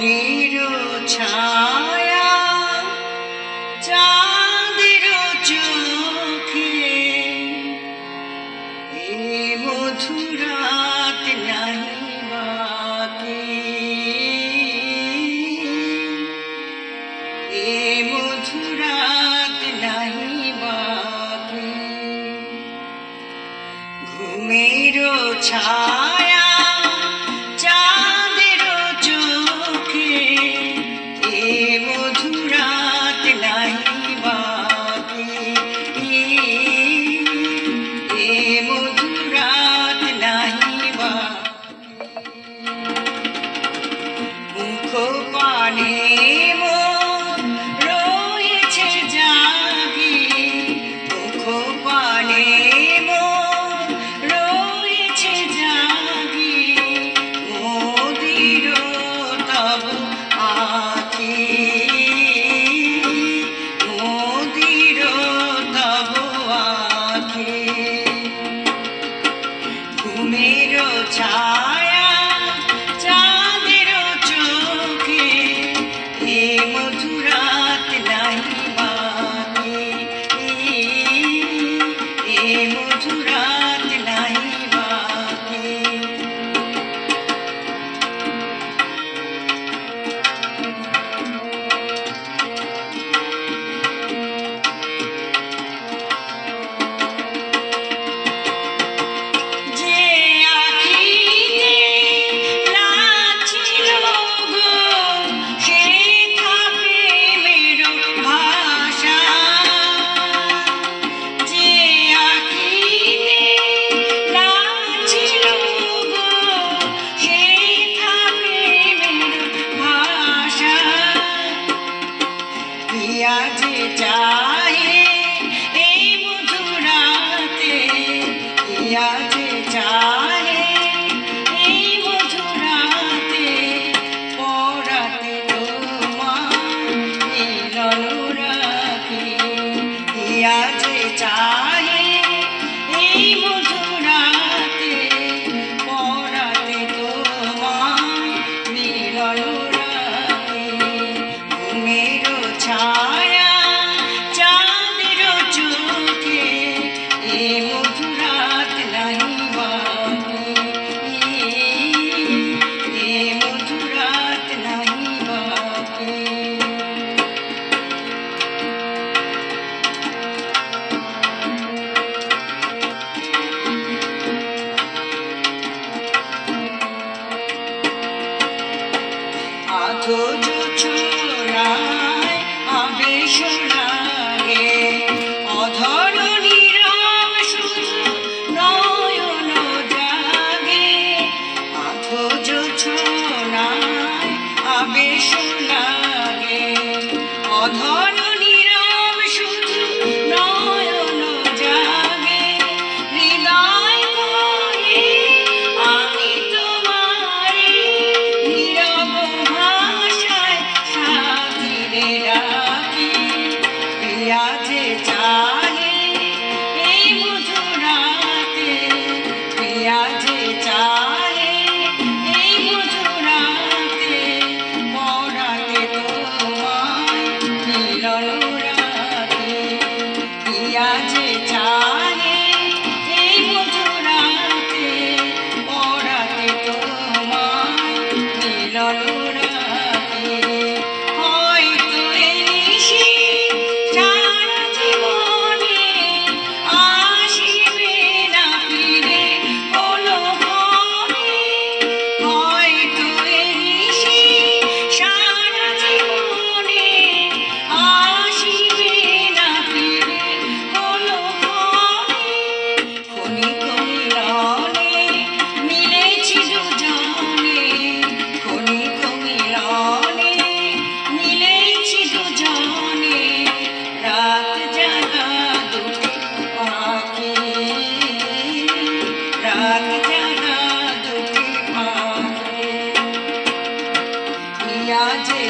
ঘুমের ছায়া চাঁদের চোখে এ মধুরাত নাহি বাকি এ মধুরাত নাহি বাকি ঘুমের ছায়া চাঁদের চোখে এ মধুরাত নাহি বাকি এ মধুরাত নাহি বাকি মুখ পানে রয়েছে জাগি মুখ পানে রয়েছে জাগি মোদির তব আখি মোদির তব আখি ঘুমের ছায়া চাঁদের চোখে এ মধুরাত নাহি বাকি এ মধুরাত নাহি বাকি যে চাহে এই মধুরাতে ইয়া যে চাহে এই মধুরাতে পরাতে তোমার মিলন রাখি ইয়া যে চাহে এই মধুরাতে পরাতে তোমার মিলন রাখি ঘুমের ছায়া চাঁদের চোখে এ মধুরাত নাহি বাকি এ মধুরাত নাহি বাকি আধো ছোড়ায় আবেশ লাগে অধর নীরব শুধু নয়ন জাগে আধো ছোড়ায় আবেশ লাগে অধর নীরব শুধু নয়ন জাগে হৃদয় করে আমি তোমারে নীরব ভাষায় সাথীরে রাখি প্রিয়া যে চাহে এই মধুরাতে প্রিয়া যে চাহে এই মধুরাতে পরাতে তোমায় মিলন রাখি প্রিয়া যে চাহে এই মধুরাতে পরাতে তোমায় মিলন রাখি হয়তো এই নিশি সারা জীবনে আসিবে না ফিরে কোনোক্ষণে হয়তো এই নিশি সারা জীবনে আসিবে না ফিরে কোনোক্ষণে ক্ষণিক মিলনে মিলেছি দুজনে ক্ষণিক মিলনে মিলেছি দুজনে রাত জাগা দুটি পাখি রাত জাগা দুটি পাখি ইয়া যে